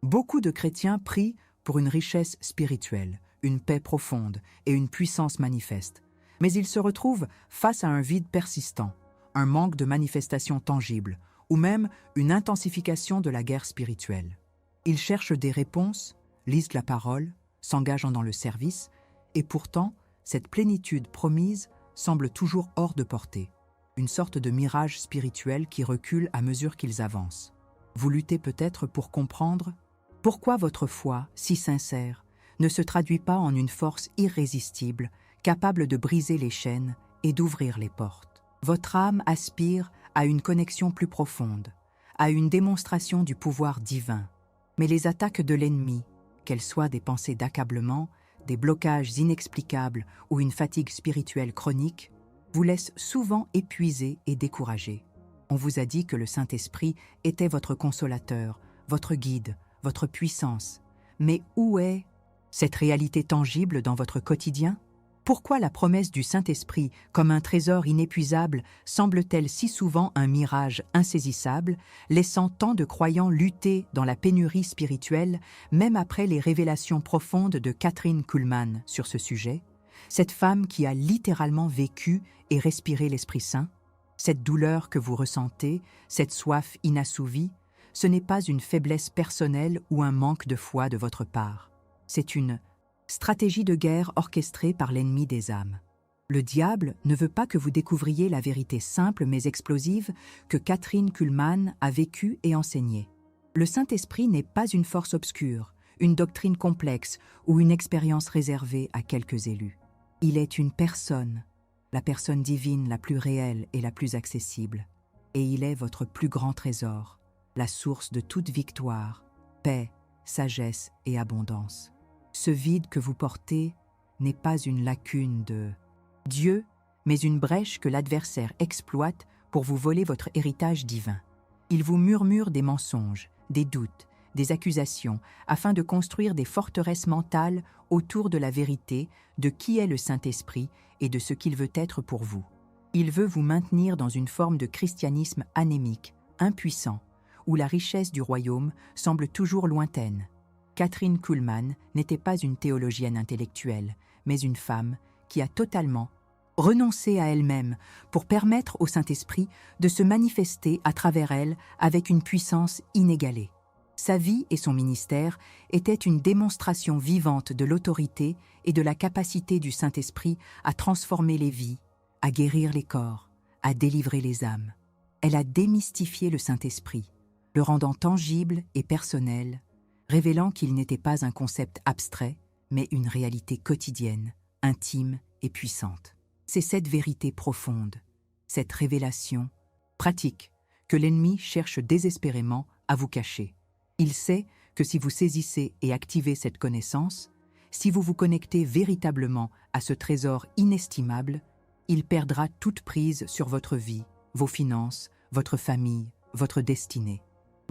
Beaucoup de chrétiens prient pour une richesse spirituelle, une paix profonde et une puissance manifeste. Mais ils se retrouvent face à un vide persistant, un manque de manifestations tangibles, ou même une intensification de la guerre spirituelle. Ils cherchent des réponses, lisent la parole, s'engagent dans le service, et pourtant, cette plénitude promise semble toujours hors de portée, une sorte de mirage spirituel qui recule à mesure qu'ils avancent. Vous luttez peut-être pour comprendre pourquoi votre foi, si sincère, ne se traduit pas en une force irrésistible, capable de briser les chaînes et d'ouvrir les portes. Votre âme aspire à une connexion plus profonde, à une démonstration du pouvoir divin. Mais les attaques de l'ennemi, qu'elles soient des pensées d'accablement, des blocages inexplicables ou une fatigue spirituelle chronique, vous laissent souvent épuisés et découragés. On vous a dit que le Saint-Esprit était votre consolateur, votre guide, votre puissance. Mais où est cette réalité tangible dans votre quotidien? Pourquoi la promesse du Saint-Esprit, comme un trésor inépuisable, semble-t-elle si souvent un mirage insaisissable, laissant tant de croyants lutter dans la pénurie spirituelle, même après les révélations profondes de Kathryn Kuhlman sur ce sujet? Cette femme qui a littéralement vécu et respiré l'Esprit Saint? Cette douleur que vous ressentez, cette soif inassouvie, ce n'est pas une faiblesse personnelle ou un manque de foi de votre part. C'est une stratégie de guerre orchestrée par l'ennemi des âmes. Le diable ne veut pas que vous découvriez la vérité simple mais explosive que Kathryn Kuhlman a vécue et enseignée. Le Saint-Esprit n'est pas une force obscure, une doctrine complexe ou une expérience réservée à quelques élus. Il est une personne, la personne divine la plus réelle et la plus accessible. Et il est votre plus grand trésor, la source de toute victoire, paix, sagesse et abondance. Ce vide que vous portez n'est pas une lacune de Dieu, mais une brèche que l'adversaire exploite pour vous voler votre héritage divin. Il vous murmure des mensonges, des doutes, des accusations, afin de construire des forteresses mentales autour de la vérité, de qui est le Saint-Esprit et de ce qu'il veut être pour vous. Il veut vous maintenir dans une forme de christianisme anémique, impuissant, où la richesse du royaume semble toujours lointaine. Kathryn Kuhlman n'était pas une théologienne intellectuelle, mais une femme qui a totalement renoncé à elle-même pour permettre au Saint-Esprit de se manifester à travers elle avec une puissance inégalée. Sa vie et son ministère étaient une démonstration vivante de l'autorité et de la capacité du Saint-Esprit à transformer les vies, à guérir les corps, à délivrer les âmes. Elle a démystifié le Saint-Esprit, le rendant tangible et personnel, révélant qu'il n'était pas un concept abstrait, mais une réalité quotidienne, intime et puissante. C'est cette vérité profonde, cette révélation pratique, que l'ennemi cherche désespérément à vous cacher. Il sait que si vous saisissez et activez cette connaissance, si vous vous connectez véritablement à ce trésor inestimable, il perdra toute prise sur votre vie, vos finances, votre famille, votre destinée.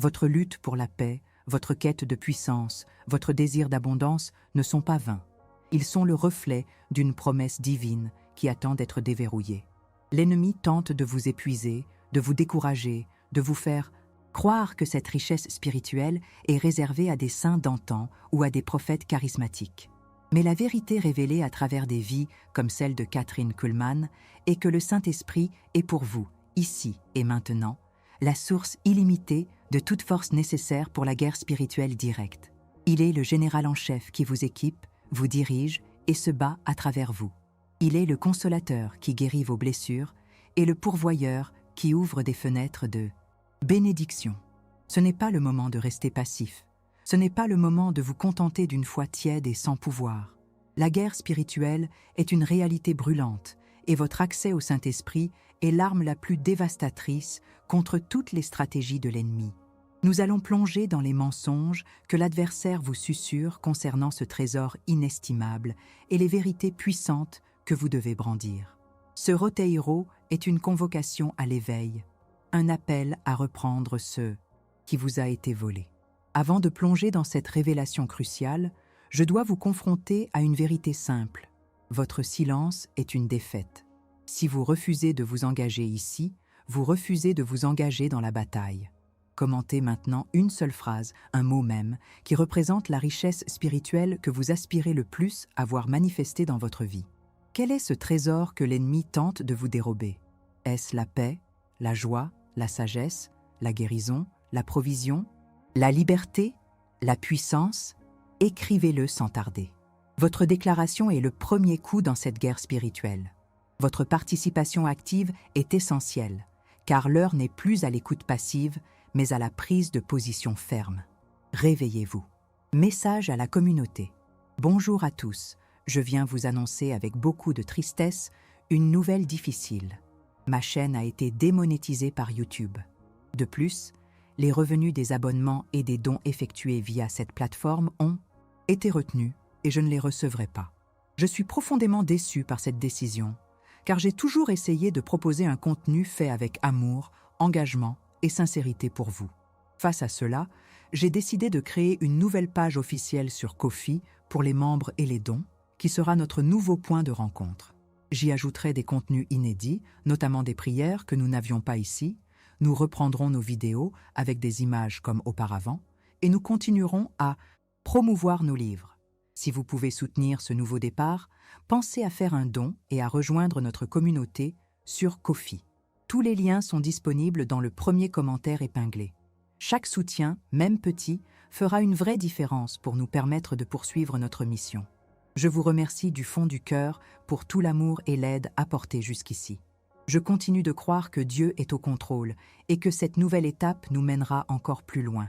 Votre lutte pour la paix, votre quête de puissance, votre désir d'abondance ne sont pas vains. Ils sont le reflet d'une promesse divine qui attend d'être déverrouillée. L'ennemi tente de vous épuiser, de vous décourager, de vous faire croire que cette richesse spirituelle est réservée à des saints d'antan ou à des prophètes charismatiques. Mais la vérité révélée à travers des vies comme celle de Kathryn Kuhlman est que le Saint-Esprit est pour vous, ici et maintenant, la source illimitée de toute force nécessaire pour la guerre spirituelle directe. Il est le général en chef qui vous équipe, vous dirige et se bat à travers vous. Il est le consolateur qui guérit vos blessures et le pourvoyeur qui ouvre des fenêtres de bénédiction. Ce n'est pas le moment de rester passif. Ce n'est pas le moment de vous contenter d'une foi tiède et sans pouvoir. La guerre spirituelle est une réalité brûlante et votre accès au Saint-Esprit est l'arme la plus dévastatrice contre toutes les stratégies de l'ennemi. Nous allons plonger dans les mensonges que l'adversaire vous susurre concernant ce trésor inestimable et les vérités puissantes que vous devez brandir. Ce Roteiro est une convocation à l'éveil, un appel à reprendre ce qui vous a été volé. Avant de plonger dans cette révélation cruciale, je dois vous confronter à une vérité simple. Votre silence est une défaite. Si vous refusez de vous engager ici, vous refusez de vous engager dans la bataille. Commentez maintenant une seule phrase, un mot même, qui représente la richesse spirituelle que vous aspirez le plus à voir manifester dans votre vie. Quel est ce trésor que l'ennemi tente de vous dérober? Est-ce la paix, la joie, la sagesse, la guérison, la provision, la liberté, la puissance? Écrivez-le sans tarder. Votre déclaration est le premier coup dans cette guerre spirituelle. Votre participation active est essentielle, car l'heure n'est plus à l'écoute passive, mais à la prise de position ferme. Réveillez-vous. Message à la communauté. Bonjour à tous, je viens vous annoncer avec beaucoup de tristesse une nouvelle difficile. Ma chaîne a été démonétisée par YouTube. De plus, les revenus des abonnements et des dons effectués via cette plateforme ont été retenus et je ne les recevrai pas. Je suis profondément déçu par cette décision, car j'ai toujours essayé de proposer un contenu fait avec amour, engagement et sincérité pour vous. Face à cela, j'ai décidé de créer une nouvelle page officielle sur Ko-fi pour les membres et les dons, qui sera notre nouveau point de rencontre. J'y ajouterai des contenus inédits, notamment des prières que nous n'avions pas ici. Nous reprendrons nos vidéos avec des images comme auparavant et nous continuerons à promouvoir nos livres. Si vous pouvez soutenir ce nouveau départ, pensez à faire un don et à rejoindre notre communauté sur Ko-fi. Tous les liens sont disponibles dans le premier commentaire épinglé. Chaque soutien, même petit, fera une vraie différence pour nous permettre de poursuivre notre mission. Je vous remercie du fond du cœur pour tout l'amour et l'aide apportés jusqu'ici. Je continue de croire que Dieu est au contrôle et que cette nouvelle étape nous mènera encore plus loin.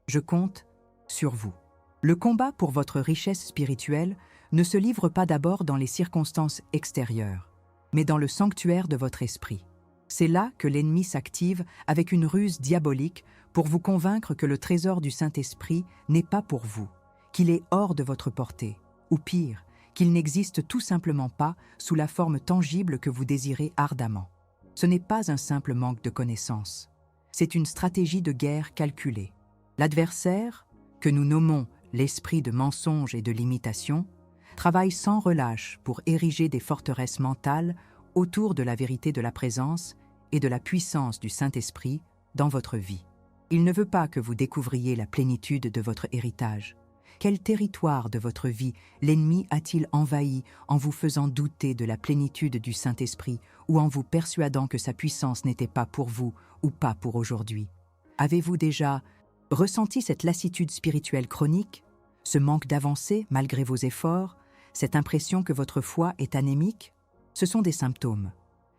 Je compte sur vous. Le combat pour votre richesse spirituelle ne se livre pas d'abord dans les circonstances extérieures, mais dans le sanctuaire de votre esprit. C'est là que l'ennemi s'active avec une ruse diabolique pour vous convaincre que le trésor du Saint-Esprit n'est pas pour vous, qu'il est hors de votre portée, ou pire, qu'il n'existe tout simplement pas sous la forme tangible que vous désirez ardemment. Ce n'est pas un simple manque de connaissances, c'est une stratégie de guerre calculée. L'adversaire, que nous nommons l'esprit de mensonge et de limitation, travaille sans relâche pour ériger des forteresses mentales autour de la vérité de la présence et de la puissance du Saint-Esprit dans votre vie. Il ne veut pas que vous découvriez la plénitude de votre héritage. Quel territoire de votre vie l'ennemi a-t-il envahi en vous faisant douter de la plénitude du Saint-Esprit ou en vous persuadant que sa puissance n'était pas pour vous ou pas pour aujourd'hui? Avez-vous déjà ressenti cette lassitude spirituelle chronique, ce manque d'avancée malgré vos efforts, cette impression que votre foi est anémique? Ce sont des symptômes.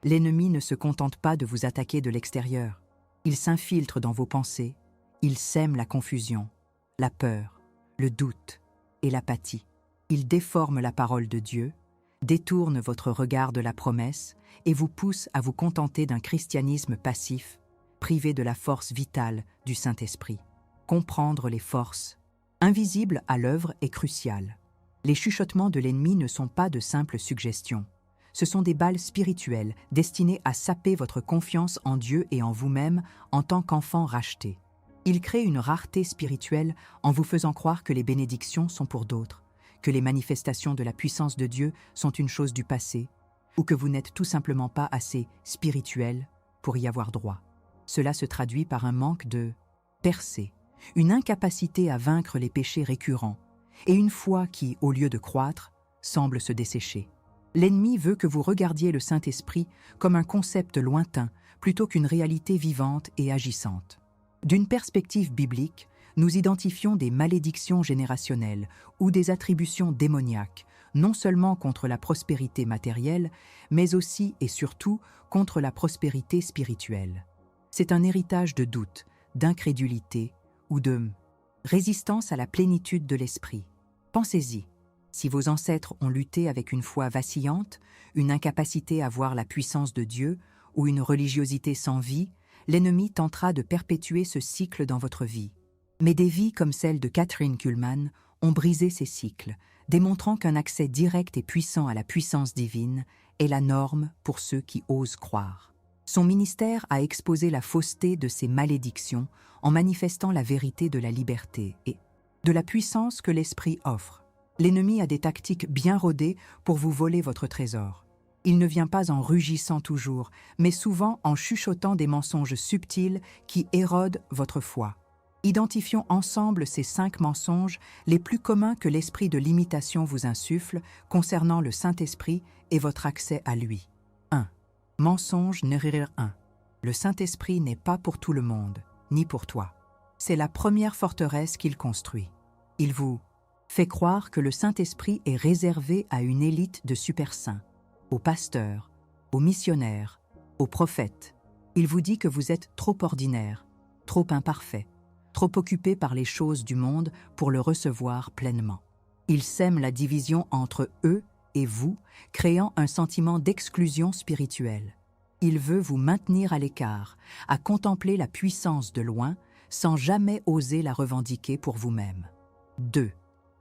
L'ennemi ne se contente pas de vous attaquer de l'extérieur. Il s'infiltre dans vos pensées, il sème la confusion, la peur, le doute et l'apathie. Il déforme la parole de Dieu, détourne votre regard de la promesse et vous pousse à vous contenter d'un christianisme passif, privé de la force vitale du Saint-Esprit. Comprendre les forces invisibles à l'œuvre est crucial. Les chuchotements de l'ennemi ne sont pas de simples suggestions. Ce sont des balles spirituelles destinées à saper votre confiance en Dieu et en vous-même en tant qu'enfant racheté. Il crée une rareté spirituelle en vous faisant croire que les bénédictions sont pour d'autres, que les manifestations de la puissance de Dieu sont une chose du passé, ou que vous n'êtes tout simplement pas assez spirituel pour y avoir droit. Cela se traduit par un manque de percée, une incapacité à vaincre les péchés récurrents, et une foi qui, au lieu de croître, semble se dessécher. L'ennemi veut que vous regardiez le Saint-Esprit comme un concept lointain plutôt qu'une réalité vivante et agissante. D'une perspective biblique, nous identifions des malédictions générationnelles ou des attributions démoniaques, non seulement contre la prospérité matérielle, mais aussi et surtout contre la prospérité spirituelle. C'est un héritage de doute, d'incrédulité ou de résistance à la plénitude de l'esprit. Pensez-y. Si vos ancêtres ont lutté avec une foi vacillante, une incapacité à voir la puissance de Dieu ou une religiosité sans vie, l'ennemi tentera de perpétuer ce cycle dans votre vie. Mais des vies comme celle de Kathryn Kuhlman ont brisé ces cycles, démontrant qu'un accès direct et puissant à la puissance divine est la norme pour ceux qui osent croire. Son ministère a exposé la fausseté de ces malédictions en manifestant la vérité de la liberté et de la puissance que l'Esprit offre. L'ennemi a des tactiques bien rodées pour vous voler votre trésor. Il ne vient pas en rugissant toujours, mais souvent en chuchotant des mensonges subtils qui érodent votre foi. Identifions ensemble ces 5 mensonges les plus communs que l'esprit de l'imitation vous insuffle concernant le Saint-Esprit et votre accès à lui. 1. Mensonge numéro 1. Le Saint-Esprit n'est pas pour tout le monde, ni pour toi. C'est la première forteresse qu'il construit. Il vous fait croire que le Saint-Esprit est réservé à une élite de super saints, aux pasteurs, aux missionnaires, aux prophètes. Il vous dit que vous êtes trop ordinaire, trop imparfait, trop occupé par les choses du monde pour le recevoir pleinement. Il sème la division entre eux et vous, créant un sentiment d'exclusion spirituelle. Il veut vous maintenir à l'écart, à contempler la puissance de loin, sans jamais oser la revendiquer pour vous-même. 2.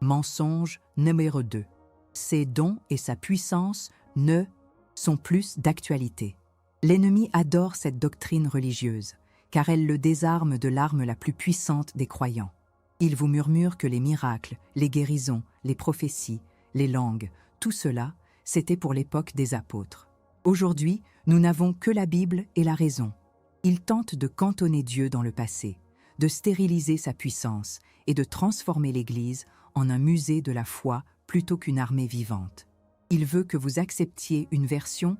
Mensonge numéro 2. Ses dons et sa puissance ne sont plus d'actualité. L'ennemi adore cette doctrine religieuse, car elle le désarme de l'arme la plus puissante des croyants. Il vous murmure que les miracles, les guérisons, les prophéties, les langues, tout cela, c'était pour l'époque des apôtres. Aujourd'hui, nous n'avons que la Bible et la raison. Il tente de cantonner Dieu dans le passé, de stériliser sa puissance et de transformer l'Église en un musée de la foi plutôt qu'une armée vivante. Il veut que vous acceptiez une version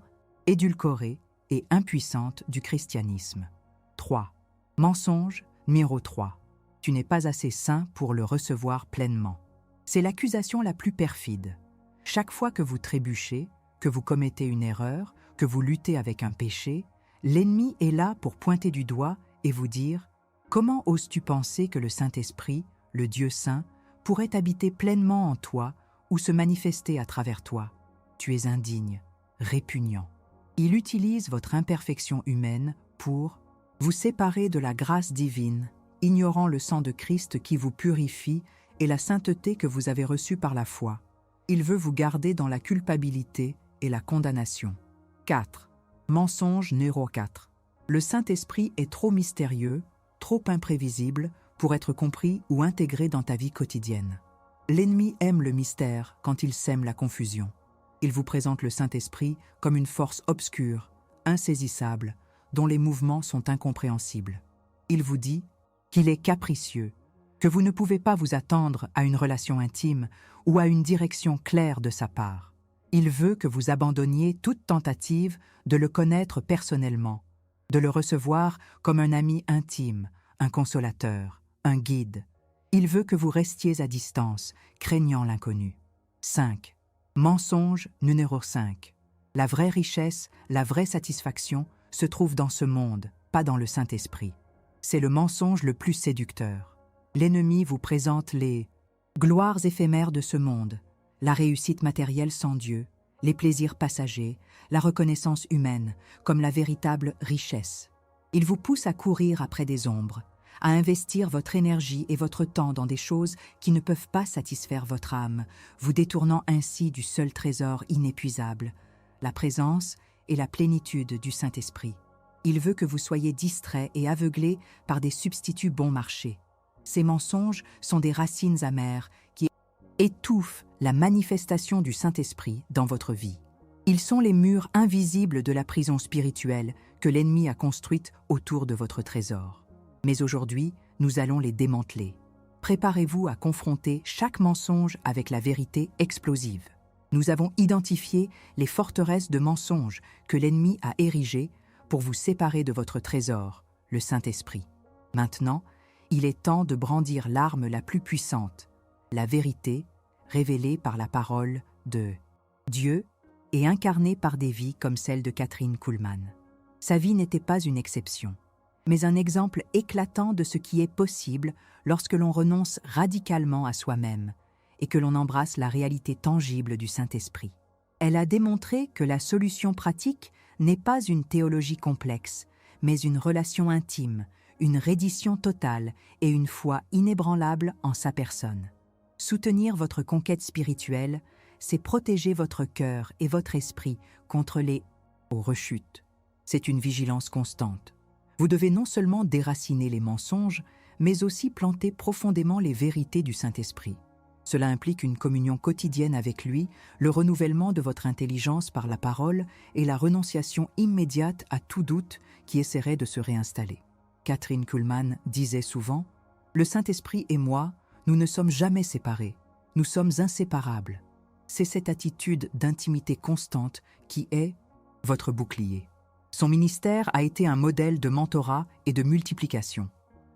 édulcorée et impuissante du christianisme. 3. Mensonge numéro 3. Tu n'es pas assez saint pour le recevoir pleinement. C'est l'accusation la plus perfide. Chaque fois que vous trébuchez, que vous commettez une erreur, que vous luttez avec un péché, l'ennemi est là pour pointer du doigt et vous dire « Comment oses-tu penser que le Saint-Esprit, le Dieu saint, pourrait habiter pleinement en toi ou se manifester à travers toi? Tu es indigne, répugnant. » Il utilise votre imperfection humaine pour vous séparer de la grâce divine, ignorant le sang de Christ qui vous purifie et la sainteté que vous avez reçue par la foi. Il veut vous garder dans la culpabilité et la condamnation. 4. Mensonge numéro 4. Le Saint-Esprit est trop mystérieux, trop imprévisible pour être compris ou intégré dans ta vie quotidienne. L'ennemi aime le mystère quand il sème la confusion. Il vous présente le Saint-Esprit comme une force obscure, insaisissable, dont les mouvements sont incompréhensibles. Il vous dit qu'il est capricieux, que vous ne pouvez pas vous attendre à une relation intime ou à une direction claire de sa part. Il veut que vous abandonniez toute tentative de le connaître personnellement, de le recevoir comme un ami intime, un consolateur, un guide. Il veut que vous restiez à distance, craignant l'inconnu. 5. Mensonge numéro 5. La vraie richesse, la vraie satisfaction se trouve dans ce monde, pas dans le Saint-Esprit. C'est le mensonge le plus séducteur. L'ennemi vous présente les gloires éphémères de ce monde, la réussite matérielle sans Dieu, les plaisirs passagers, la reconnaissance humaine comme la véritable richesse. Il vous pousse à courir après des ombres, à investir votre énergie et votre temps dans des choses qui ne peuvent pas satisfaire votre âme, vous détournant ainsi du seul trésor inépuisable, la présence et la plénitude du Saint-Esprit. Il veut que vous soyez distraits et aveuglés par des substituts bon marché. Ces mensonges sont des racines amères qui étouffent la manifestation du Saint-Esprit dans votre vie. Ils sont les murs invisibles de la prison spirituelle que l'ennemi a construite autour de votre trésor. Mais aujourd'hui, nous allons les démanteler. Préparez-vous à confronter chaque mensonge avec la vérité explosive. Nous avons identifié les forteresses de mensonges que l'ennemi a érigées pour vous séparer de votre trésor, le Saint-Esprit. Maintenant, il est temps de brandir l'arme la plus puissante, la vérité révélée par la parole de Dieu et incarnée par des vies comme celle de Kathryn Kuhlman. Sa vie n'était pas une exception, mais un exemple éclatant de ce qui est possible lorsque l'on renonce radicalement à soi-même et que l'on embrasse la réalité tangible du Saint-Esprit. Elle a démontré que la solution pratique n'est pas une théologie complexe, mais une relation intime, une reddition totale et une foi inébranlable en sa personne. Soutenir votre conquête spirituelle, c'est protéger votre cœur et votre esprit contre les rechutes. C'est une vigilance constante. Vous devez non seulement déraciner les mensonges, mais aussi planter profondément les vérités du Saint-Esprit. Cela implique une communion quotidienne avec lui, le renouvellement de votre intelligence par la parole et la renonciation immédiate à tout doute qui essaierait de se réinstaller. Kathryn Kuhlman disait souvent « Le Saint-Esprit et moi, nous ne sommes jamais séparés, nous sommes inséparables. » C'est cette attitude d'intimité constante qui est votre bouclier. Son ministère a été un modèle de mentorat et de multiplication.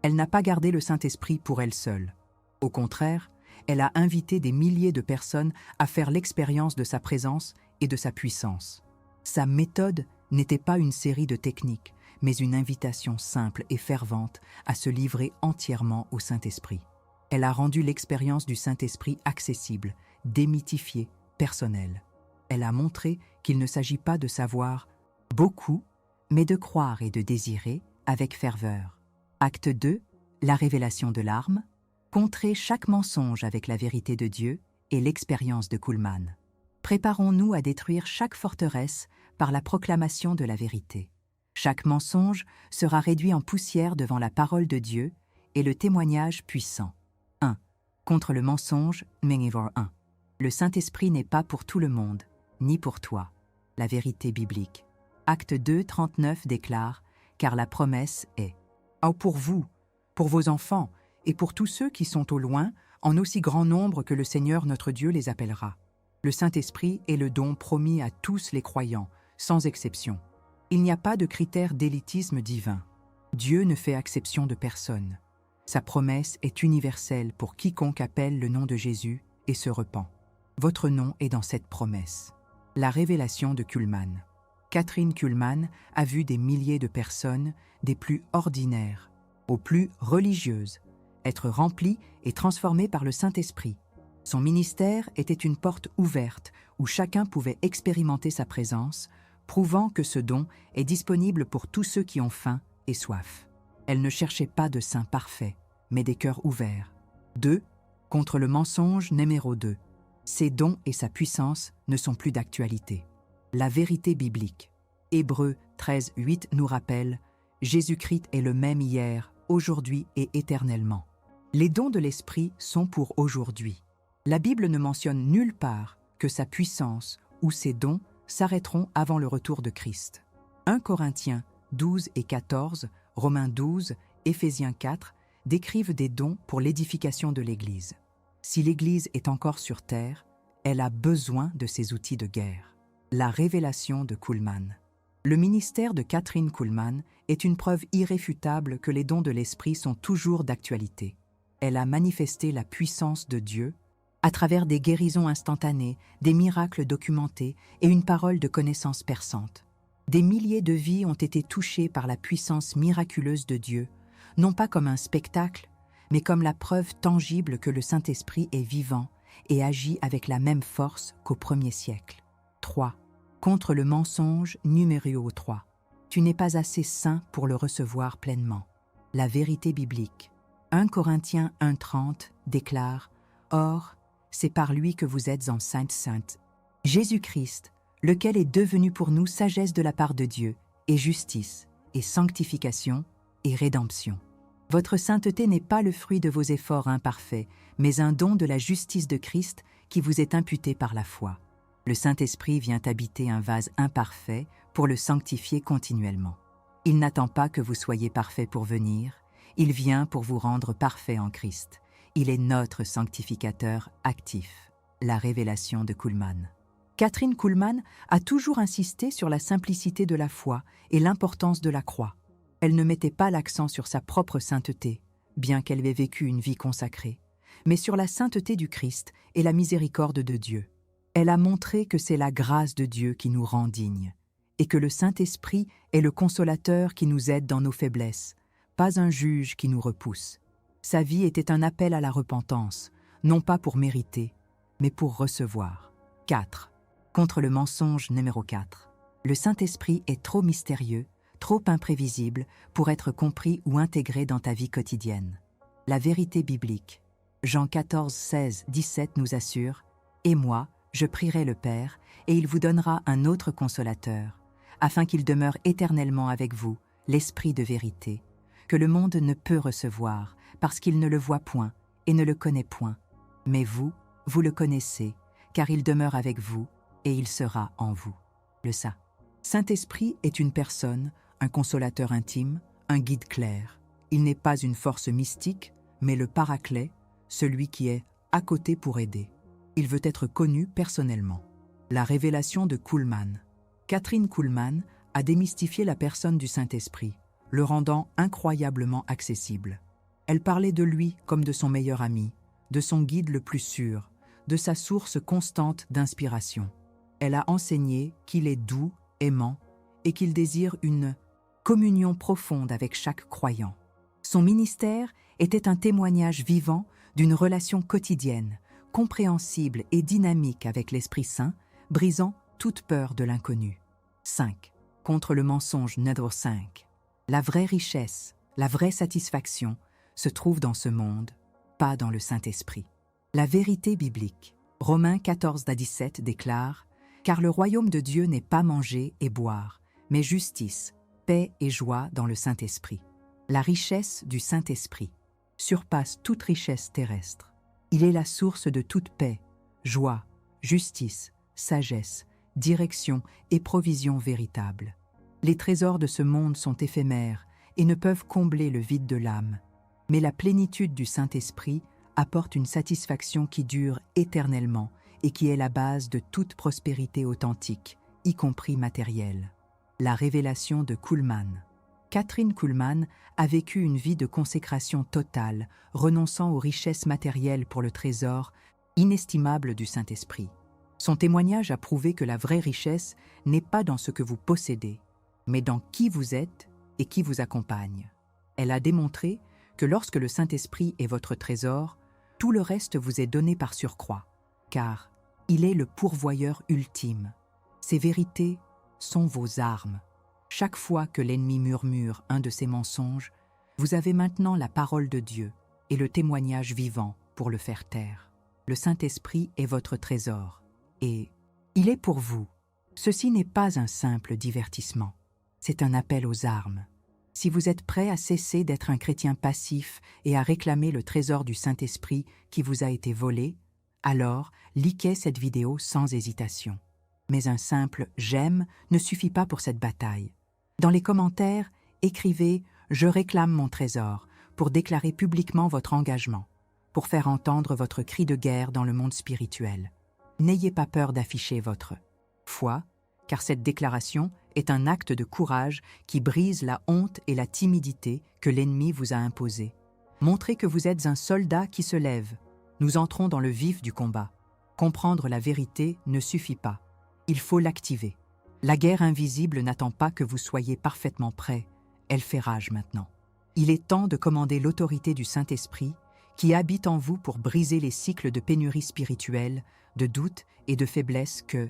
Elle n'a pas gardé le Saint-Esprit pour elle seule. Au contraire, elle a invité des milliers de personnes à faire l'expérience de sa présence et de sa puissance. Sa méthode n'était pas une série de techniques, mais une invitation simple et fervente à se livrer entièrement au Saint-Esprit. Elle a rendu l'expérience du Saint-Esprit accessible, démythifiée, personnelle. Elle a montré qu'il ne s'agit pas de savoir beaucoup, mais de croire et de désirer avec ferveur. Acte 2, la révélation de l'arme, contrer chaque mensonge avec la vérité de Dieu et l'expérience de Kuhlman. Préparons-nous à détruire chaque forteresse par la proclamation de la vérité. Chaque mensonge sera réduit en poussière devant la parole de Dieu et le témoignage puissant. 1. Contre le mensonge, Mengivar 1. Le Saint-Esprit n'est pas pour tout le monde, ni pour toi. La vérité biblique. Acte 2, 39 déclare « Car la promesse est « Oh, pour vous, pour vos enfants et pour tous ceux qui sont au loin, en aussi grand nombre que le Seigneur notre Dieu les appellera. » Le Saint-Esprit est le don promis à tous les croyants, sans exception. Il n'y a pas de critère d'élitisme divin. Dieu ne fait exception de personne. Sa promesse est universelle pour quiconque appelle le nom de Jésus et se repent. Votre nom est dans cette promesse. La révélation de Kuhlman. Kathryn Kuhlman a vu des milliers de personnes, des plus ordinaires aux plus religieuses, être remplies et transformées par le Saint-Esprit. Son ministère était une porte ouverte où chacun pouvait expérimenter sa présence, prouvant que ce don est disponible pour tous ceux qui ont faim et soif. Elle ne cherchait pas de saints parfaits, mais des cœurs ouverts. 2. Contre le mensonge numéro 2. Ses dons et sa puissance ne sont plus d'actualité. La vérité biblique. Hébreux 13, 8 nous rappelle « Jésus-Christ est le même hier, aujourd'hui et éternellement. » Les dons de l'Esprit sont pour aujourd'hui. La Bible ne mentionne nulle part que sa puissance ou ses dons s'arrêteront avant le retour de Christ. 1 Corinthiens 12 et 14, Romains 12, Éphésiens 4 décrivent des dons pour l'édification de l'Église. Si l'Église est encore sur terre, elle a besoin de ces outils de guerre. La révélation de Kuhlman. Le ministère de Kathryn Kuhlman est une preuve irréfutable que les dons de l'Esprit sont toujours d'actualité. Elle a manifesté la puissance de Dieu à travers des guérisons instantanées, des miracles documentés et une parole de connaissance perçante. Des milliers de vies ont été touchées par la puissance miraculeuse de Dieu, non pas comme un spectacle, mais comme la preuve tangible que le Saint-Esprit est vivant et agit avec la même force qu'au premier siècle. 3. Contre le mensonge numéro 3. Tu n'es pas assez saint pour le recevoir pleinement. La vérité biblique. 1 Corinthiens 1,30 déclare « Or, c'est par lui que vous êtes en sainte. Jésus-Christ, lequel est devenu pour nous sagesse de la part de Dieu, et justice, et sanctification, et rédemption. Votre sainteté n'est pas le fruit de vos efforts imparfaits, mais un don de la justice de Christ qui vous est imputé par la foi. Le Saint-Esprit vient habiter un vase imparfait pour le sanctifier continuellement. Il n'attend pas que vous soyez parfait pour venir, il vient pour vous rendre parfait en Christ. Il est notre sanctificateur actif. La révélation de Kuhlman. Kathryn Kuhlman a toujours insisté sur la simplicité de la foi et l'importance de la croix. Elle ne mettait pas l'accent sur sa propre sainteté, bien qu'elle ait vécu une vie consacrée, mais sur la sainteté du Christ et la miséricorde de Dieu. Elle a montré que c'est la grâce de Dieu qui nous rend dignes, et que le Saint-Esprit est le consolateur qui nous aide dans nos faiblesses, pas un juge qui nous repousse. Sa vie était un appel à la repentance, non pas pour mériter, mais pour recevoir. 4. Contre le mensonge numéro 4. Le Saint-Esprit est trop mystérieux, trop imprévisible pour être compris ou intégré dans ta vie quotidienne. La vérité biblique. Jean 14, 16, 17 nous assure « Et moi, je prierai le Père, et il vous donnera un autre consolateur, afin qu'il demeure éternellement avec vous, l'Esprit de vérité, que le monde ne peut recevoir, parce qu'il ne le voit point et ne le connaît point. Mais vous, Vous le connaissez, car il demeure avec vous et il sera en vous. Le Saint-Esprit est une personne, un consolateur intime, un guide clair. Il n'est pas une force mystique, mais le paraclet, celui qui est à côté pour aider. Il veut être connu personnellement. La révélation de Kuhlmann. Kathryn Kuhlmann a démystifié la personne du Saint-Esprit, le rendant incroyablement accessible. Elle parlait de lui comme de son meilleur ami, de son guide le plus sûr, de sa source constante d'inspiration. Elle a enseigné qu'il est doux, aimant, et qu'il désire une communion profonde avec chaque croyant. Son ministère était un témoignage vivant d'une relation quotidienne, compréhensible et dynamique avec l'Esprit Saint, brisant toute peur de l'inconnu. 5. Contre le mensonge numéro 5. La vraie richesse, la vraie satisfaction se trouve dans ce monde, pas dans le Saint-Esprit. La vérité biblique. Romains 14-17 déclare « Car le royaume de Dieu n'est pas manger et boire, mais justice, paix et joie dans le Saint-Esprit. » La richesse du Saint-Esprit surpasse toute richesse terrestre. Il est la source de toute paix, joie, justice, sagesse, direction et provision véritable. Les trésors de ce monde sont éphémères et ne peuvent combler le vide de l'âme, mais la plénitude du Saint-Esprit apporte une satisfaction qui dure éternellement et qui est la base de toute prospérité authentique, y compris matérielle. La révélation de Kuhlmann. Kathryn Kuhlmann a vécu une vie de consécration totale, renonçant aux richesses matérielles pour le trésor inestimable du Saint-Esprit. Son témoignage a prouvé que la vraie richesse n'est pas dans ce que vous possédez, mais dans qui vous êtes et qui vous accompagne. Elle a démontré que lorsque le Saint-Esprit est votre trésor, tout le reste vous est donné par surcroît, car il est le pourvoyeur ultime. Ces vérités sont vos armes. Chaque fois que l'ennemi murmure un de ses mensonges, vous avez maintenant la parole de Dieu et le témoignage vivant pour le faire taire. Le Saint-Esprit est votre trésor et il est pour vous. Ceci n'est pas un simple divertissement, c'est un appel aux armes. Si vous êtes prêt à cesser d'être un chrétien passif et à réclamer le trésor du Saint-Esprit qui vous a été volé, alors likez cette vidéo sans hésitation. Mais un simple « j'aime » ne suffit pas pour cette bataille. Dans les commentaires, écrivez « Je réclame mon trésor » pour déclarer publiquement votre engagement, pour faire entendre votre cri de guerre dans le monde spirituel. N'ayez pas peur d'afficher votre foi, car cette déclaration est un acte de courage qui brise la honte et la timidité que l'ennemi vous a imposées. Montrez que vous êtes un soldat qui se lève. Nous entrons dans le vif du combat. Comprendre la vérité ne suffit pas. Il faut l'activer. La guerre invisible n'attend pas que vous soyez parfaitement prêts. Elle fait rage maintenant. Il est temps de commander l'autorité du Saint-Esprit qui habite en vous pour briser les cycles de pénurie spirituelle, de doute et de faiblesse que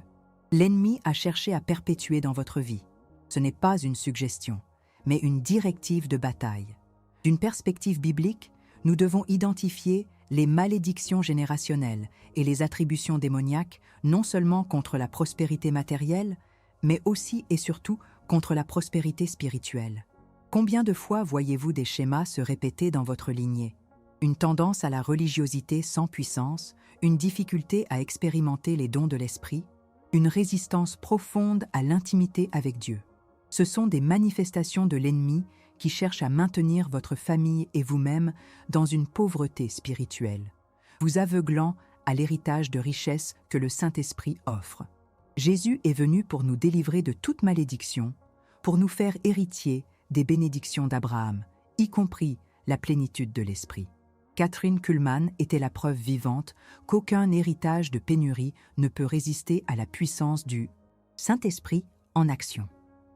l'ennemi a cherché à perpétuer dans votre vie. Ce n'est pas une suggestion, mais une directive de bataille. D'une perspective biblique, nous devons identifier les malédictions générationnelles et les attributions démoniaques non seulement contre la prospérité matérielle, mais aussi et surtout contre la prospérité spirituelle. Combien de fois voyez-vous des schémas se répéter dans votre lignée? Une tendance à la religiosité sans puissance, une difficulté à expérimenter les dons de l'esprit, une résistance profonde à l'intimité avec Dieu. Ce sont des manifestations de l'ennemi qui cherche à maintenir votre famille et vous-même dans une pauvreté spirituelle, vous aveuglant à l'héritage de richesse que le Saint-Esprit offre. Jésus est venu pour nous délivrer de toute malédiction, pour nous faire héritiers des bénédictions d'Abraham, y compris la plénitude de l'Esprit. Kathryn Kuhlmann était la preuve vivante qu'aucun héritage de pénurie ne peut résister à la puissance du Saint-Esprit en action.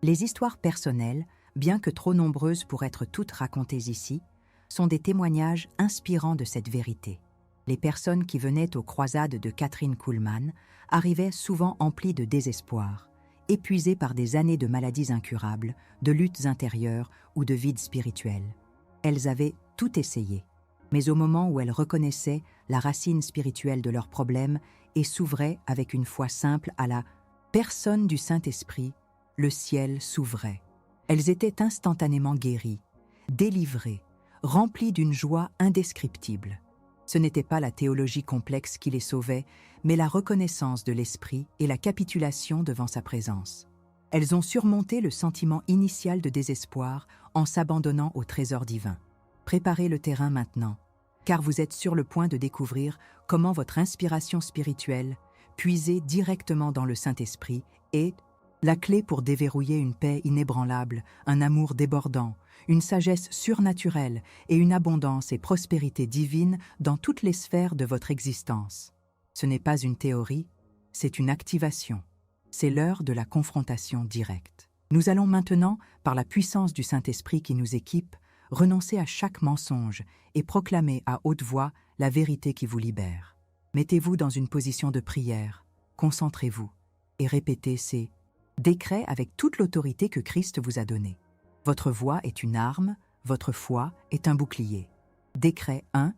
Les histoires personnelles, bien que trop nombreuses pour être toutes racontées ici, sont des témoignages inspirants de cette vérité. Les personnes qui venaient aux croisades de Kathryn Kuhlmann arrivaient souvent emplies de désespoir, épuisées par des années de maladies incurables, de luttes intérieures ou de vides spirituels. Elles avaient tout essayé, mais au moment où elles reconnaissaient la racine spirituelle de leurs problèmes et s'ouvraient avec une foi simple à la personne du Saint-Esprit, le ciel s'ouvrait. Elles étaient instantanément guéries, délivrées, remplies d'une joie indescriptible. Ce n'était pas la théologie complexe qui les sauvait, mais la reconnaissance de l'Esprit et la capitulation devant sa présence. Elles ont surmonté le sentiment initial de désespoir en s'abandonnant au trésor divin. Préparez le terrain maintenant, car vous êtes sur le point de découvrir comment votre inspiration spirituelle, puisée directement dans le Saint-Esprit, est la clé pour déverrouiller une paix inébranlable, un amour débordant, une sagesse surnaturelle et une abondance et prospérité divine dans toutes les sphères de votre existence. Ce n'est pas une théorie, c'est une activation. C'est l'heure de la confrontation directe. Nous allons maintenant, par la puissance du Saint-Esprit qui nous équipe, renoncer à chaque mensonge et proclamer à haute voix la vérité qui vous libère. Mettez-vous dans une position de prière, concentrez-vous et répétez ces décrets avec toute l'autorité que Christ vous a donnée. Votre voix est une arme, votre foi est un bouclier. Décret 1.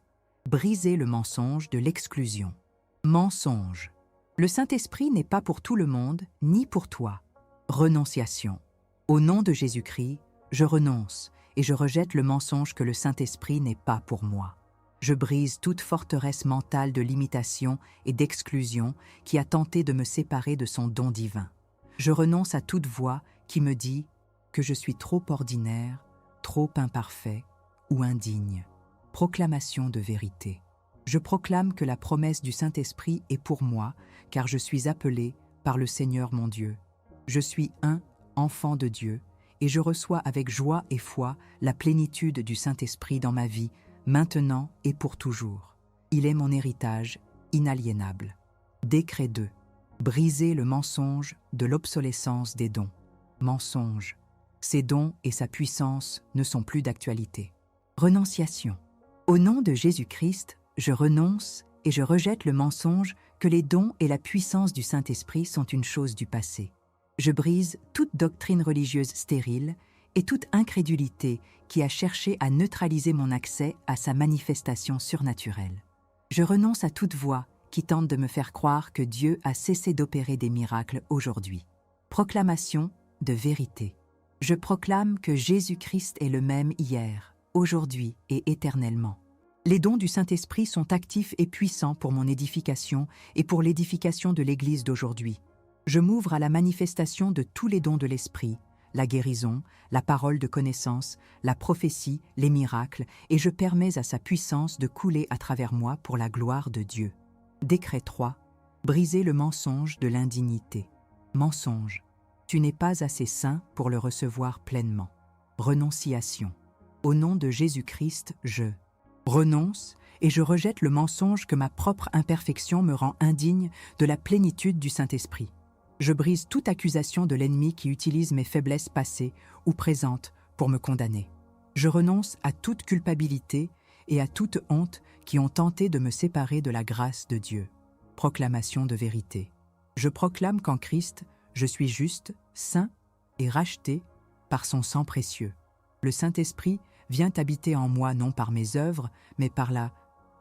Brisez le mensonge de l'exclusion. Mensonge. Le Saint-Esprit n'est pas pour tout le monde, ni pour toi. Renonciation. Au nom de Jésus-Christ, je renonce et je rejette le mensonge que le Saint-Esprit n'est pas pour moi. Je brise toute forteresse mentale de limitation et d'exclusion qui a tenté de me séparer de son don divin. Je renonce à toute voix qui me dit que je suis trop ordinaire, trop imparfait ou indigne. Proclamation de vérité. Je proclame que la promesse du Saint-Esprit est pour moi, car je suis appelé par le Seigneur mon Dieu. Je suis un enfant de Dieu, et je reçois avec joie et foi la plénitude du Saint-Esprit dans ma vie, maintenant et pour toujours. Il est mon héritage inaliénable. Décret 2. Briser le mensonge de l'obsolescence des dons. Mensonge. Ces dons et sa puissance ne sont plus d'actualité. Renonciation. Au nom de Jésus-Christ, je renonce et je rejette le mensonge que les dons et la puissance du Saint-Esprit sont une chose du passé. Je brise toute doctrine religieuse stérile et toute incrédulité qui a cherché à neutraliser mon accès à sa manifestation surnaturelle. Je renonce à toute voix qui tente de me faire croire que Dieu a cessé d'opérer des miracles aujourd'hui. Proclamation de vérité. Je proclame que Jésus-Christ est le même hier, aujourd'hui et éternellement. Les dons du Saint-Esprit sont actifs et puissants pour mon édification et pour l'édification de l'Église d'aujourd'hui. Je m'ouvre à la manifestation de tous les dons de l'Esprit, la guérison, la parole de connaissance, la prophétie, les miracles, et je permets à sa puissance de couler à travers moi pour la gloire de Dieu. Décret 3. Briser le mensonge de l'indignité. Mensonge. Tu n'es pas assez saint pour le recevoir pleinement. Renonciation. Au nom de Jésus-Christ, je renonce et je rejette le mensonge que ma propre imperfection me rend indigne de la plénitude du Saint-Esprit. Je brise toute accusation de l'ennemi qui utilise mes faiblesses passées ou présentes pour me condamner. Je renonce à toute culpabilité et à toute honte qui ont tenté de me séparer de la grâce de Dieu. Proclamation de vérité. Je proclame qu'en Christ, je suis juste, saint et racheté par son sang précieux. Le Saint-Esprit vient habiter en moi non par mes œuvres, mais par la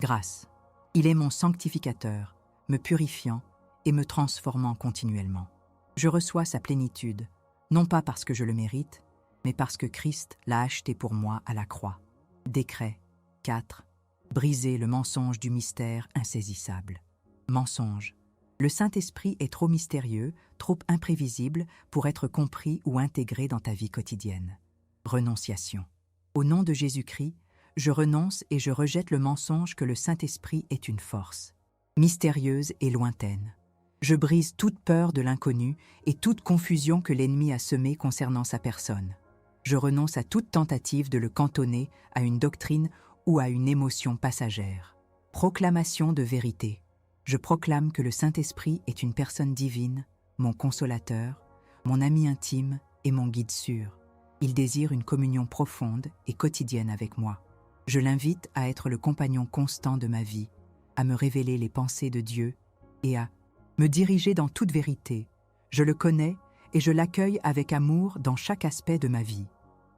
grâce. Il est mon sanctificateur, me purifiant et me transformant continuellement. Je reçois sa plénitude, non pas parce que je le mérite, mais parce que Christ l'a acheté pour moi à la croix. Décret 4. Briser le mensonge du mystère insaisissable. Mensonge. Le Saint-Esprit est trop mystérieux, trop imprévisible pour être compris ou intégré dans ta vie quotidienne. Renonciation. Au nom de Jésus-Christ, je renonce et je rejette le mensonge que le Saint-Esprit est une force, mystérieuse et lointaine. Je brise toute peur de l'inconnu et toute confusion que l'ennemi a semée concernant sa personne. Je renonce à toute tentative de le cantonner à une doctrine ou à une émotion passagère. Proclamation de vérité. Je proclame que le Saint-Esprit est une personne divine, mon consolateur, mon ami intime et mon guide sûr. Il désire une communion profonde et quotidienne avec moi. Je l'invite à être le compagnon constant de ma vie, à me révéler les pensées de Dieu et à me diriger dans toute vérité. Je le connais et je l'accueille avec amour dans chaque aspect de ma vie.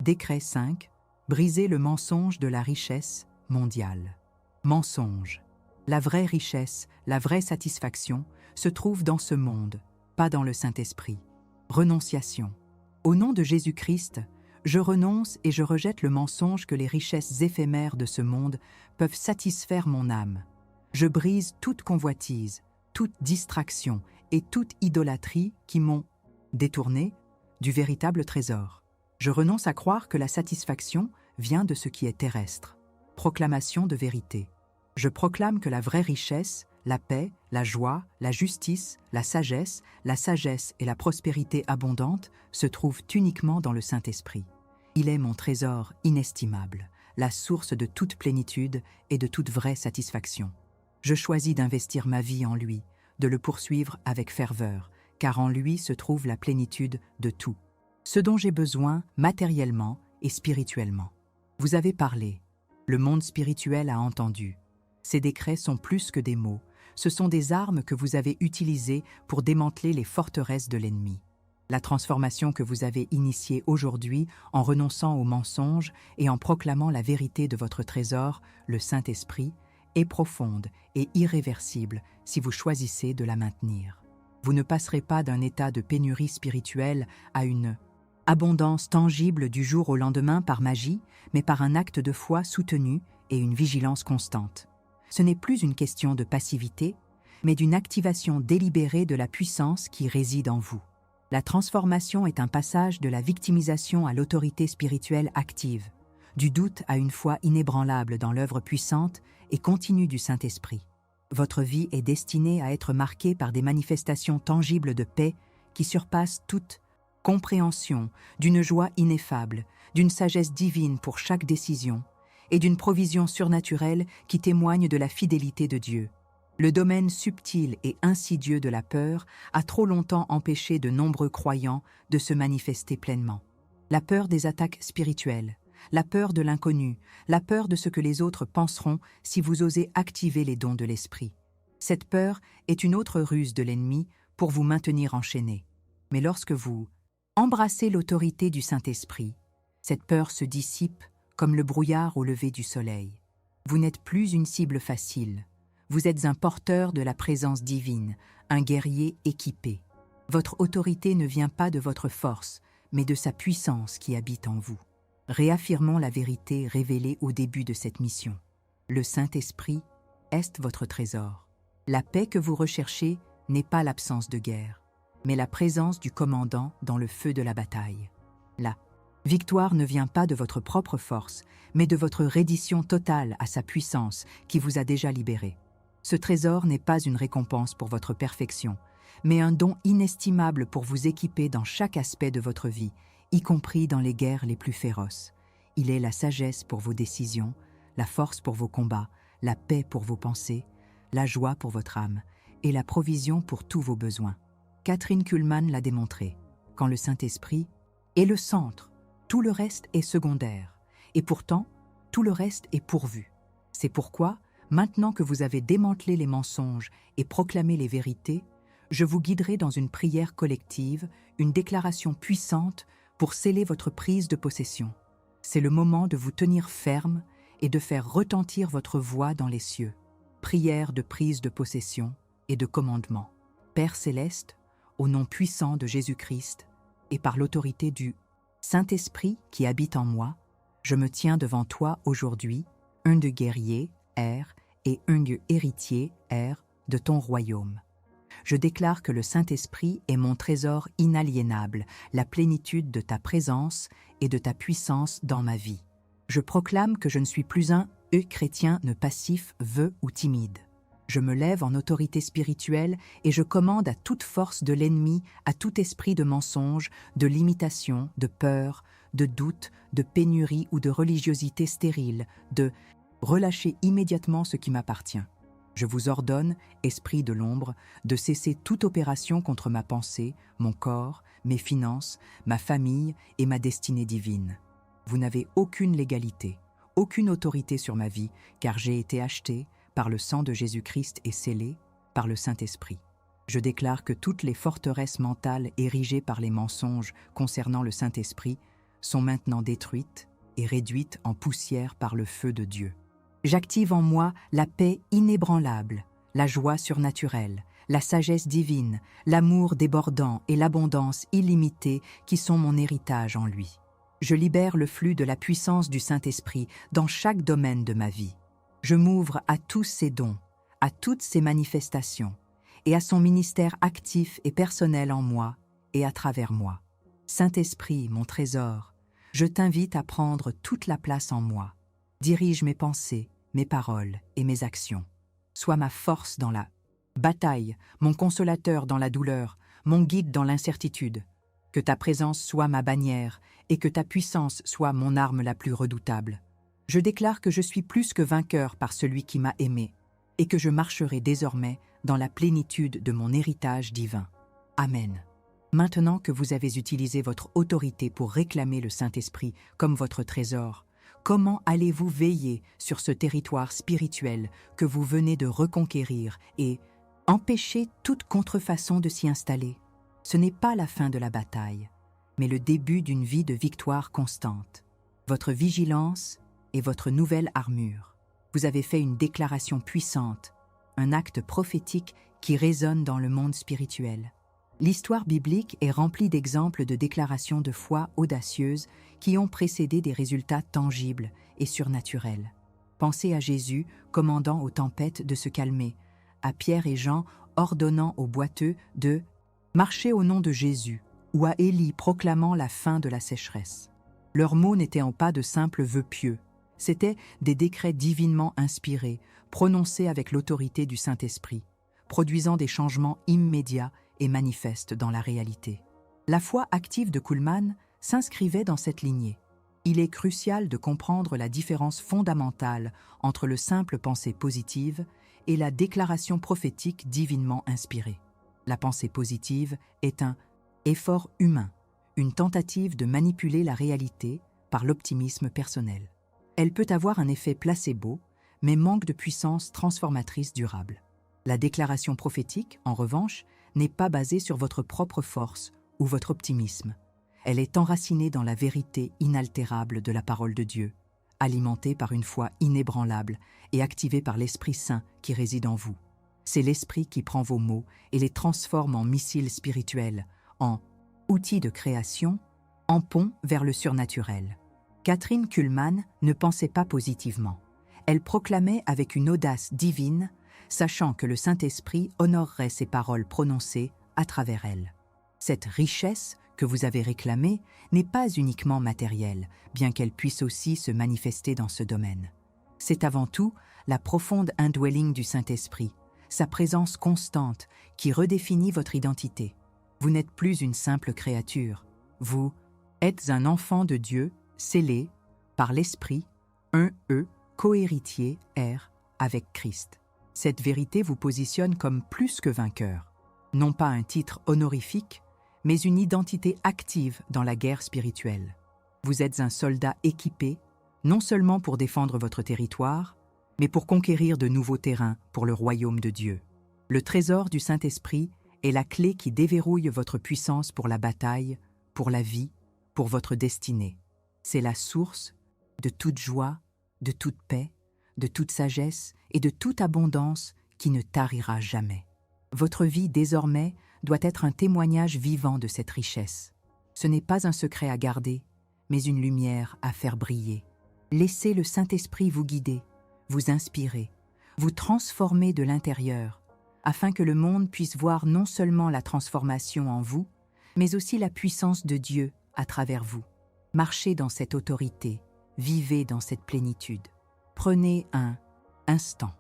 Décret 5. Briser le mensonge de la richesse mondiale. Mensonge. La vraie richesse, la vraie satisfaction se trouve dans ce monde, pas dans le Saint-Esprit. Renonciation. Au nom de Jésus-Christ, je renonce et je rejette le mensonge que les richesses éphémères de ce monde peuvent satisfaire mon âme. Je brise toute convoitise, toute distraction et toute idolâtrie qui m'ont détourné du véritable trésor. Je renonce à croire que la satisfaction vient de ce qui est terrestre. Proclamation de vérité. Je proclame que la vraie richesse, la paix, la joie, la justice, la sagesse et la prospérité abondante se trouvent uniquement dans le Saint-Esprit. Il est mon trésor inestimable, la source de toute plénitude et de toute vraie satisfaction. Je choisis d'investir ma vie en lui, de le poursuivre avec ferveur, car en lui se trouve la plénitude de tout, ce dont j'ai besoin matériellement et spirituellement. Vous avez parlé, le monde spirituel a entendu. Ces décrets sont plus que des mots, ce sont des armes que vous avez utilisées pour démanteler les forteresses de l'ennemi. La transformation que vous avez initiée aujourd'hui en renonçant aux mensonges et en proclamant la vérité de votre trésor, le Saint-Esprit, est profonde et irréversible si vous choisissez de la maintenir. Vous ne passerez pas d'un état de pénurie spirituelle à une abondance tangible du jour au lendemain par magie, mais par un acte de foi soutenu et une vigilance constante. Ce n'est plus une question de passivité, mais d'une activation délibérée de la puissance qui réside en vous. La transformation est un passage de la victimisation à l'autorité spirituelle active, du doute à une foi inébranlable dans l'œuvre puissante et continue du Saint-Esprit. Votre vie est destinée à être marquée par des manifestations tangibles de paix qui surpassent toute compréhension, d'une joie ineffable, d'une sagesse divine pour chaque décision et d'une provision surnaturelle qui témoigne de la fidélité de Dieu. Le domaine subtil et insidieux de la peur a trop longtemps empêché de nombreux croyants de se manifester pleinement. La peur des attaques spirituelles, la peur de l'inconnu, la peur de ce que les autres penseront si vous osez activer les dons de l'esprit. Cette peur est une autre ruse de l'ennemi pour vous maintenir enchaîné. Mais lorsque vous embrassez l'autorité du Saint-Esprit, cette peur se dissipe comme le brouillard au lever du soleil. Vous n'êtes plus une cible facile. Vous êtes un porteur de la présence divine, un guerrier équipé. Votre autorité ne vient pas de votre force, mais de sa puissance qui habite en vous. Réaffirmons la vérité révélée au début de cette mission. Le Saint-Esprit est votre trésor. La paix que vous recherchez n'est pas l'absence de guerre, mais la présence du commandant dans le feu de la bataille. La victoire ne vient pas de votre propre force, mais de votre reddition totale à sa puissance qui vous a déjà libéré. Ce trésor n'est pas une récompense pour votre perfection, mais un don inestimable pour vous équiper dans chaque aspect de votre vie, y compris dans les guerres les plus féroces. Il est la sagesse pour vos décisions, la force pour vos combats, la paix pour vos pensées, la joie pour votre âme et la provision pour tous vos besoins. Kathryn Kuhlman l'a démontré. Quand le Saint-Esprit est le centre, tout le reste est secondaire. Et pourtant, tout le reste est pourvu. C'est pourquoi, maintenant que vous avez démantelé les mensonges et proclamé les vérités, je vous guiderai dans une prière collective, une déclaration puissante pour sceller votre prise de possession. C'est le moment de vous tenir ferme et de faire retentir votre voix dans les cieux. Prière de prise de possession et de commandement. Père céleste, au nom puissant de Jésus-Christ et par l'autorité du Saint-Esprit qui habite en moi, je me tiens devant toi aujourd'hui, un de guerrier, R, et un de héritier, R, de ton royaume. Je déclare que le Saint-Esprit est mon trésor inaliénable, la plénitude de ta présence et de ta puissance dans ma vie. Je proclame que je ne suis plus un chrétien ne passif, vœu ou timide. Je me lève en autorité spirituelle et je commande à toute force de l'ennemi, à tout esprit de mensonge, de limitation, de peur, de doute, de pénurie ou de religiosité stérile, de relâcher immédiatement ce qui m'appartient. Je vous ordonne, esprit de l'ombre, de cesser toute opération contre ma pensée, mon corps, mes finances, ma famille et ma destinée divine. Vous n'avez aucune légalité, aucune autorité sur ma vie, car j'ai été acheté par le sang de Jésus-Christ et scellé par le Saint-Esprit. Je déclare que toutes les forteresses mentales érigées par les mensonges concernant le Saint-Esprit sont maintenant détruites et réduites en poussière par le feu de Dieu. J'active en moi la paix inébranlable, la joie surnaturelle, la sagesse divine, l'amour débordant et l'abondance illimitée qui sont mon héritage en lui. Je libère le flux de la puissance du Saint-Esprit dans chaque domaine de ma vie. Je m'ouvre à tous ses dons, à toutes ses manifestations, et à son ministère actif et personnel en moi et à travers moi. Saint-Esprit, mon trésor, je t'invite à prendre toute la place en moi. Dirige mes pensées, mes paroles et mes actions. Sois ma force dans la bataille, mon consolateur dans la douleur, mon guide dans l'incertitude. Que ta présence soit ma bannière et que ta puissance soit mon arme la plus redoutable. Je déclare que je suis plus que vainqueur par celui qui m'a aimé et que je marcherai désormais dans la plénitude de mon héritage divin. Amen. Maintenant que vous avez utilisé votre autorité pour réclamer le Saint-Esprit comme votre trésor, comment allez-vous veiller sur ce territoire spirituel que vous venez de reconquérir et empêcher toute contrefaçon de s'y installer? Ce n'est pas la fin de la bataille, mais le début d'une vie de victoire constante. Votre vigilance est votre nouvelle armure. Vous avez fait une déclaration puissante, un acte prophétique qui résonne dans le monde spirituel. L'histoire biblique est remplie d'exemples de déclarations de foi audacieuses qui ont précédé des résultats tangibles et surnaturels. Pensez à Jésus commandant aux tempêtes de se calmer, à Pierre et Jean ordonnant aux boiteux de marcher au nom de Jésus, ou à Élie proclamant la fin de la sécheresse. Leurs mots n'étaient pas de simples vœux pieux, c'étaient des décrets divinement inspirés, prononcés avec l'autorité du Saint-Esprit, produisant des changements immédiats et manifestes dans la réalité. La foi active de Kuhlmann s'inscrivait dans cette lignée. Il est crucial de comprendre la différence fondamentale entre le simple pensée positive et la déclaration prophétique divinement inspirée. La pensée positive est un effort humain, une tentative de manipuler la réalité par l'optimisme personnel. Elle peut avoir un effet placebo, mais manque de puissance transformatrice durable. La déclaration prophétique, en revanche, n'est pas basée sur votre propre force ou votre optimisme. Elle est enracinée dans la vérité inaltérable de la parole de Dieu, alimentée par une foi inébranlable et activée par l'Esprit Saint qui réside en vous. C'est l'Esprit qui prend vos mots et les transforme en missiles spirituels, en outils de création, en pont vers le surnaturel. Kathryn Kuhlmann ne pensait pas positivement. Elle proclamait avec une audace divine, sachant que le Saint-Esprit honorerait ses paroles prononcées à travers elle. Cette richesse que vous avez réclamée n'est pas uniquement matérielle, bien qu'elle puisse aussi se manifester dans ce domaine. C'est avant tout la profonde indwelling du Saint-Esprit, sa présence constante qui redéfinit votre identité. Vous n'êtes plus une simple créature, vous êtes un enfant de Dieu, scellé par l'Esprit, cohéritier, avec Christ. Cette vérité vous positionne comme plus que vainqueur, non pas un titre honorifique, mais une identité active dans la guerre spirituelle. Vous êtes un soldat équipé, non seulement pour défendre votre territoire, mais pour conquérir de nouveaux terrains pour le royaume de Dieu. Le trésor du Saint-Esprit est la clé qui déverrouille votre puissance pour la bataille, pour la vie, pour votre destinée. C'est la source de toute joie, de toute paix, de toute sagesse et de toute abondance qui ne tarira jamais. Votre vie, désormais, doit être un témoignage vivant de cette richesse. Ce n'est pas un secret à garder, mais une lumière à faire briller. Laissez le Saint-Esprit vous guider, vous inspirer, vous transformer de l'intérieur, afin que le monde puisse voir non seulement la transformation en vous, mais aussi la puissance de Dieu à travers vous. Marchez dans cette autorité, vivez dans cette plénitude. Prenez un instant.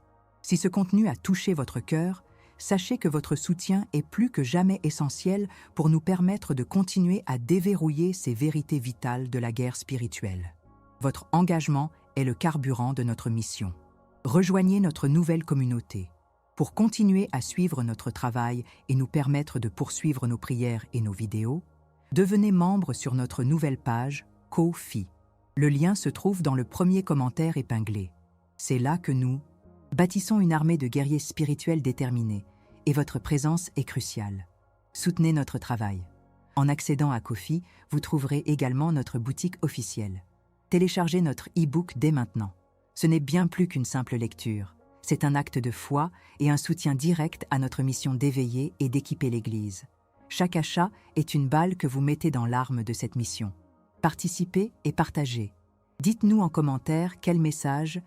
Si ce contenu a touché votre cœur, sachez que votre soutien est plus que jamais essentiel pour nous permettre de continuer à déverrouiller ces vérités vitales de la guerre spirituelle. Votre engagement est le carburant de notre mission. Rejoignez notre nouvelle communauté. Pour continuer à suivre notre travail et nous permettre de poursuivre nos prières et nos vidéos, devenez membre sur notre nouvelle page Ko-fi. Le lien se trouve dans le premier commentaire épinglé. C'est là que nous bâtissons une armée de guerriers spirituels déterminés et votre présence est cruciale. Soutenez notre travail. En accédant à Ko-fi, vous trouverez également notre boutique officielle. Téléchargez notre e-book dès maintenant. Ce n'est bien plus qu'une simple lecture. C'est un acte de foi et un soutien direct à notre mission d'éveiller et d'équiper l'Église. Chaque achat est une balle que vous mettez dans l'arme de cette mission. Participez et partagez. Dites-nous en commentaire quel message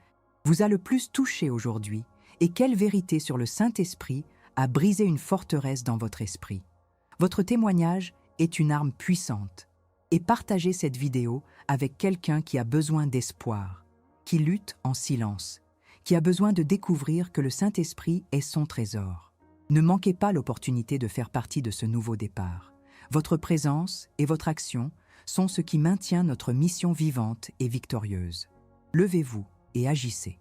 vous a le plus touché aujourd'hui et quelle vérité sur le Saint-Esprit a brisé une forteresse dans votre esprit. Votre témoignage est une arme puissante et partagez cette vidéo avec quelqu'un qui a besoin d'espoir, qui lutte en silence, qui a besoin de découvrir que le Saint-Esprit est son trésor. Ne manquez pas l'opportunité de faire partie de ce nouveau départ. Votre présence et votre action sont ce qui maintient notre mission vivante et victorieuse. Levez-vous et agissez.